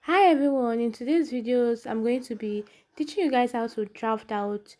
Hi everyone, in today's videos I'm going to be teaching you guys how to draft out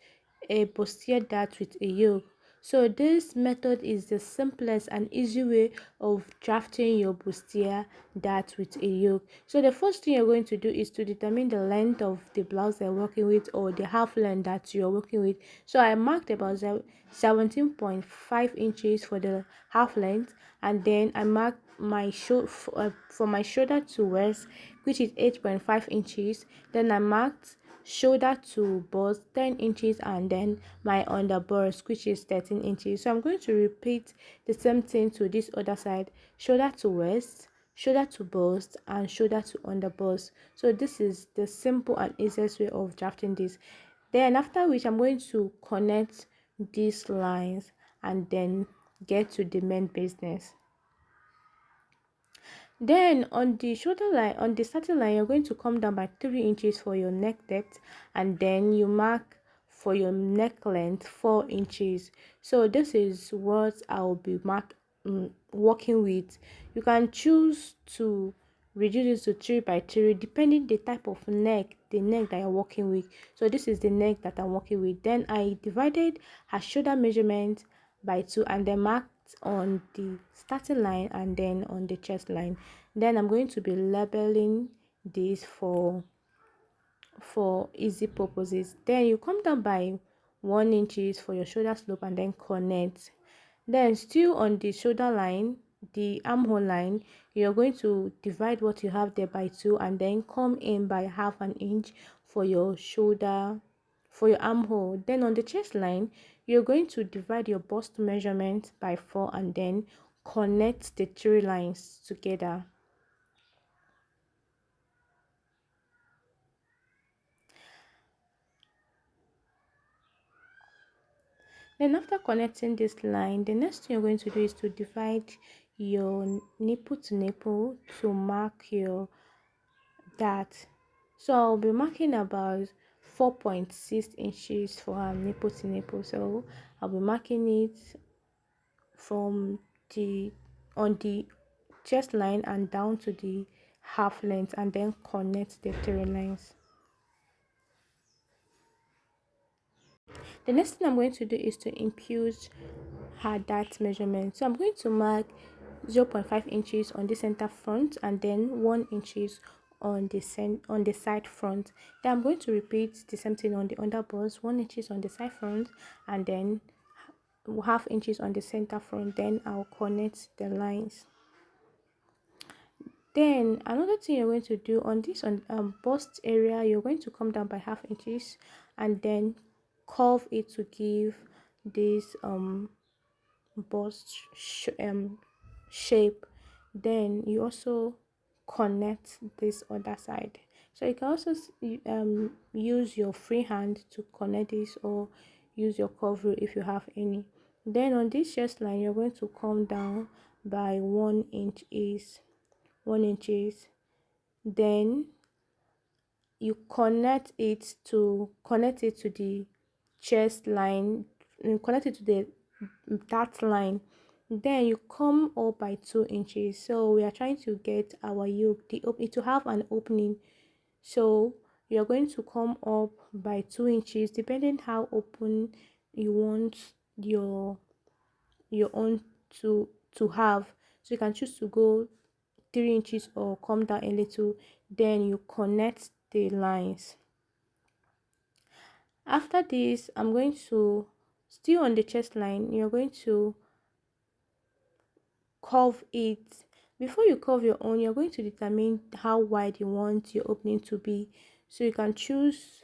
a bustier dart with a yoke. So this method is the simplest and easy way of drafting your bustier dart with a yoke. So the first thing you're going to do is to determine the length of the blouse you're working with, or the half length that you're working with. So I marked about 17.5 inches for the half length, and then I marked my from my shoulder to waist, which is 8.5 inches. Then I marked shoulder to bust 10 inches, and then my underbust, which is 13 inches. So I'm going to repeat the same thing to this other side: shoulder to waist, shoulder to bust, and shoulder to underbust. So this is the simple and easiest way of drafting this. Then after which I'm going to connect these lines and then get to the main business. Then on the shoulder line, on the starting line, you're going to come down by 3 inches for your neck depth, and then you mark for your neck length 4 inches. So this is what I'll be working with. You can choose to reduce it to 3 by 3 depending the type of the neck that you're working with. So this is the neck that I'm working with. Then I divided her shoulder measurement by 2 and then marked on the starting line and then on the chest line. Then I'm going to be labeling this for easy purposes. Then you come down by 1 inches for your shoulder slope and then connect. Then still on the shoulder line, the armhole line, you're going to divide what you have there by 2 and then come in by half an inch for your shoulder, for your armhole. Then on the chest line, you're going to divide your bust measurement by 4 and then connect the 3 lines together. Then after connecting this line, the next thing you're going to do is to divide your nipple to nipple to mark your dart. So I'll be marking about 4.6 inches for her nipple to nipple. So I'll be marking it from the on the chest line and down to the half length and then connect the 3 lines. The next thing I'm going to do is to impute her dart measurement. So I'm going to mark 0.5 inches on the center front and then 1 inches on the side front. Then I'm going to repeat the same thing on the underbust: 1 inches on the side front and then half inches on the center front. Then I'll connect the lines. Then another thing you're going to do on this bust area, you're going to come down by half inches and then curve it to give this bust shape. Then you also connect this other side. So you can also use your free hand to connect this, or use your curve rule if you have any. Then on this chest line, you're going to come down by 1 inches. Then you connect it to the chest line, connect it to the that line. Then you come up by 2 inches. So we are trying to get our yoke it to have an opening. So you're going to come up by 2 inches depending how open you want your own to have. So you can choose to go 3 inches or come down a little. Then you connect the lines. After this, I'm going to, still on the chest line, you're going to curve it. Before you curve your own, you're going to determine how wide you want your opening to be. So you can choose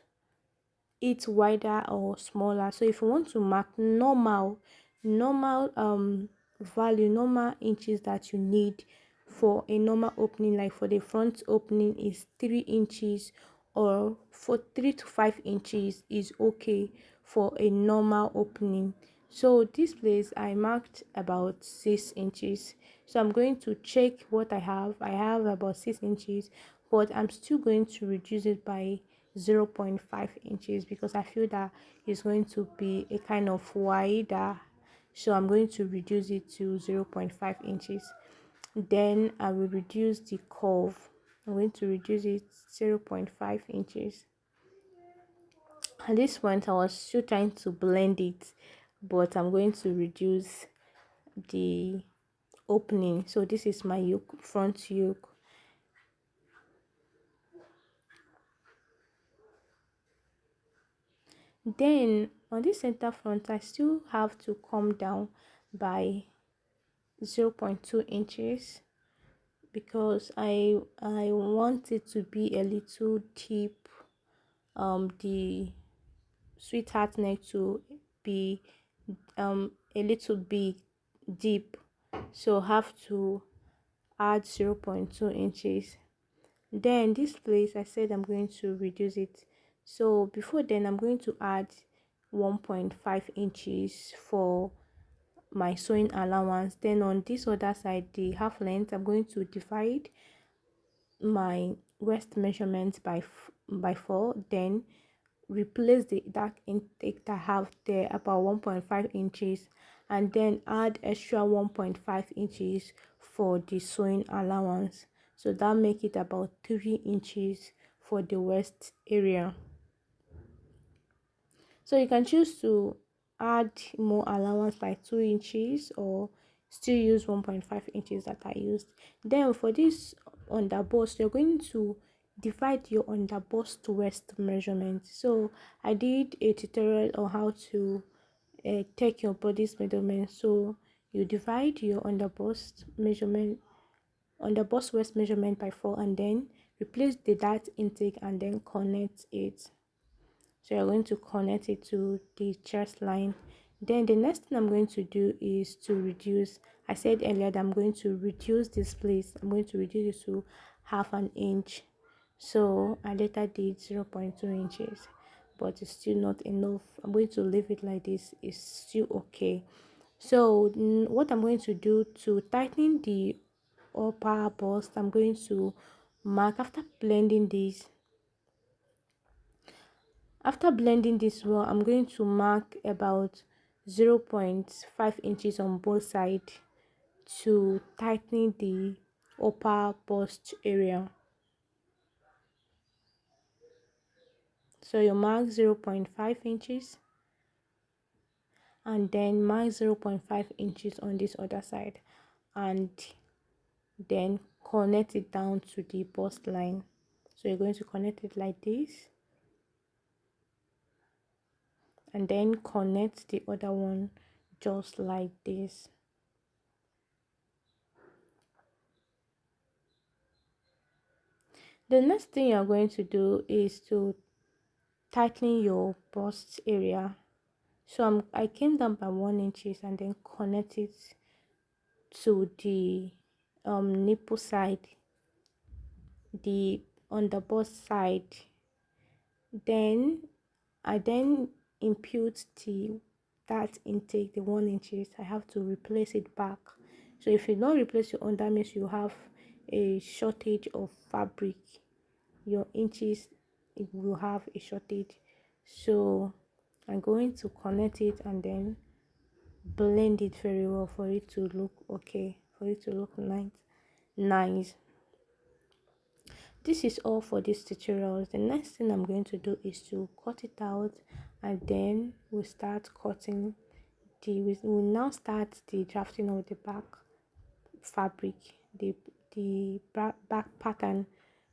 it wider or smaller. So if you want to mark normal value, normal inches that you need for a normal opening, like for the front opening is 3 inches, or for 3 to 5 inches is okay for a normal opening. So this place I marked about 6 inches. So I'm going to check what I have about 6 inches, but I'm still going to reduce it by 0.5 inches because I feel that it's going to be a kind of wider. So I'm going to reduce it to 0.5 inches. Then I will reduce the curve I'm going to reduce it 0.5 inches. At this point I was still trying to blend it, but I'm going to reduce the opening. So this is my yoke, front yoke. Then on this center front I still have to come down by 0.2 inches because I want it to be a little deep, the sweetheart neck to be a little bit deep, so have to add 0.2 inches. Then this place I said I'm going to reduce it, so before then I'm going to add 1.5 inches for my sewing allowance. Then on this other side, the half length, I'm going to divide my waist measurement by 4, then replace the dark intake that I have there about 1.5 inches, and then add extra 1.5 inches for the sewing allowance, so that make it about 3 inches for the waist area. So you can choose to add more allowance by 2 inches or still use 1.5 inches that I used. Then for this underbust, you're going to divide your underbust to waist measurement. So I did a tutorial on how to take your body's measurement. So you divide your underbust measurement, underbust waist measurement by 4, and then replace the dart intake and then connect it. So you're going to connect it to the chest line. Then the next thing I'm going to do is to reduce. I said earlier that I'm going to reduce this place. I'm going to reduce it to half an inch. So I later did 0.2 inches, but it's still not enough. I'm going to leave it like this. It's still okay. So what I'm going to do to tighten the upper bust, I'm going to mark after blending this. After blending this well, I'm going to mark about 0.5 inches on both sides to tighten the upper bust area. So you mark 0.5 inches and then mark 0.5 inches on this other side, and then connect it down to the bust line. So you're going to connect it like this, and then connect the other one just like this. The next thing you're going to do is to tighten your bust area. So I came down by 1 inches and then connect it to the nipple side, the on the bust side. Then I impute the that intake, the 1 inches. I have to replace it back. So if you don't replace your own, that means you have a shortage of fabric. Your inches, it will have a shortage. So I'm going to connect it and then blend it very well for it to look okay, for it to look nice. This is all for this tutorial. The next thing I'm going to do is to cut it out, and then we'll start cutting we'll now start the drafting of the back fabric, the back pattern.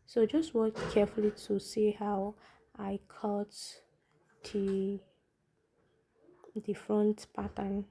So just watch carefully to see how I cut the front pattern.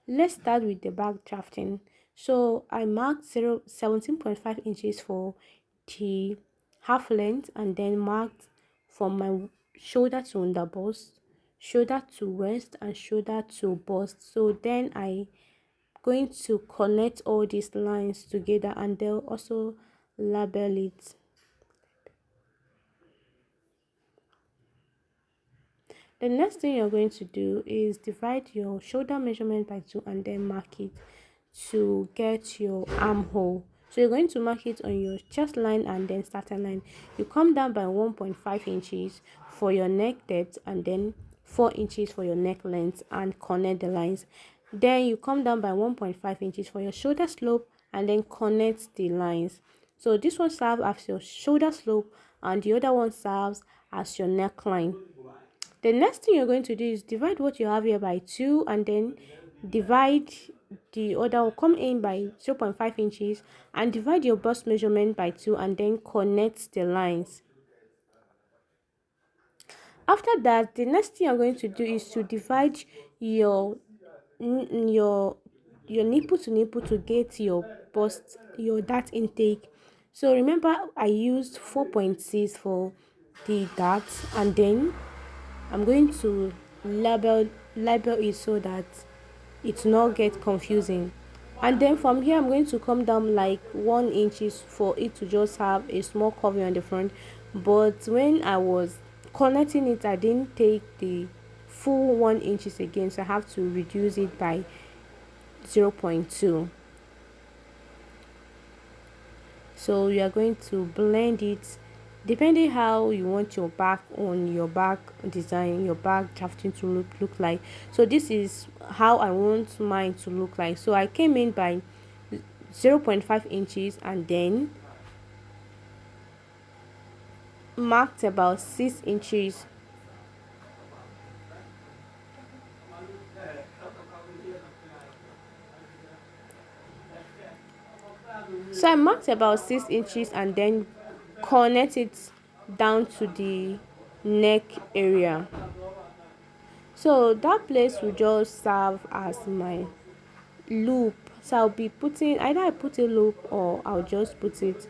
Let's start with the back drafting. So I marked 17.5 inches for the half length, and then marked from my shoulder to under bust, shoulder to waist, and shoulder to bust. So then I going to connect all these lines together, and they'll also label it. The next thing you're going to do is divide your shoulder measurement by 2 and then mark it to get your armhole. So you're going to mark it on your chest line and then starting line. You come down by 1.5 inches for your neck depth and then 4 inches for your neck length and connect the lines. Then you come down by 1.5 inches for your shoulder slope and then connect the lines. So this one serves as your shoulder slope and the other one serves as your neckline. The next thing you're going to do is divide what you have here by 2 and then divide the other one, come in by 0.5 inches and divide your bust measurement by 2 and then connect the lines. After that, the next thing you're going to do is to divide your your nipple to nipple to get your bust, your dart intake. So remember I used 4.6 for the dart, and then I'm going to label it so that it not get confusing. And then from here I'm going to come down like 1 inches for it to just have a small curve on the front. But when I was connecting it, I didn't take the full 1 inches again, so I have to reduce it by 0.2. So you are going to blend it depending how you want your back on your back design, your back drafting to look like. So this is how I want mine to look like. So I came in by 0.5 inches and then marked about 6 inches. So I marked about 6 inches and then connect it down to the neck area. So that place will just serve as my loop. So I'll be putting, either I put a loop or I'll just put it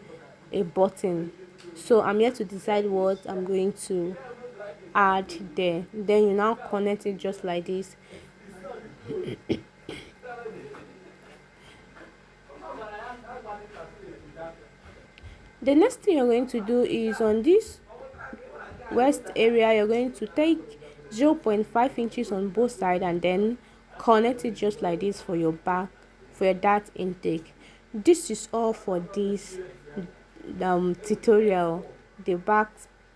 a button. So I'm here to decide what I'm going to add there. Then you now connect it just like this. The next thing you're going to do is on this waist area, you're going to take 0.5 inches on both sides and then connect it just like this for your back, for your dart intake. This is all for this tutorial, the back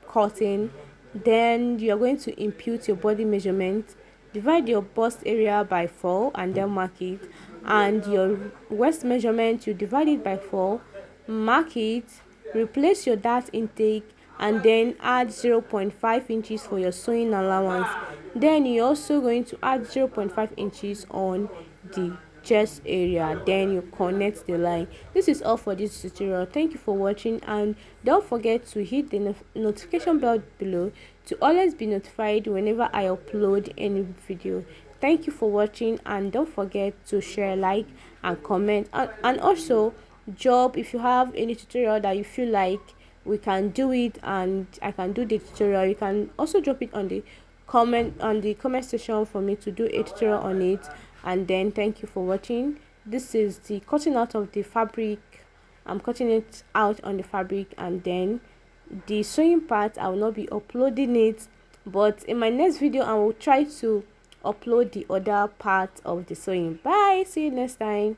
cutting. Then you're going to impute your body measurement, divide your bust area by 4 and then mark it, and your waist measurement you divide it by 4, mark it, replace your dart intake and then add 0.5 inches for your sewing allowance. Then you're also going to add 0.5 inches on the chest area, then you connect the line. This is all for this tutorial. Thank you for watching, and don't forget to hit the notification bell below to always be notified whenever I upload any video. Thank you for watching, and don't forget to share, like and comment, and also drop if you have any tutorial that you feel like we can do it and I can do the tutorial. You can also drop it on the comment section for me to do a tutorial on it. And then thank you for watching. This is the cutting out of the fabric. I'm cutting it out on the fabric, and then the sewing part I will not be uploading it, but in my next video I will try to upload the other part of the sewing. Bye, see you next time.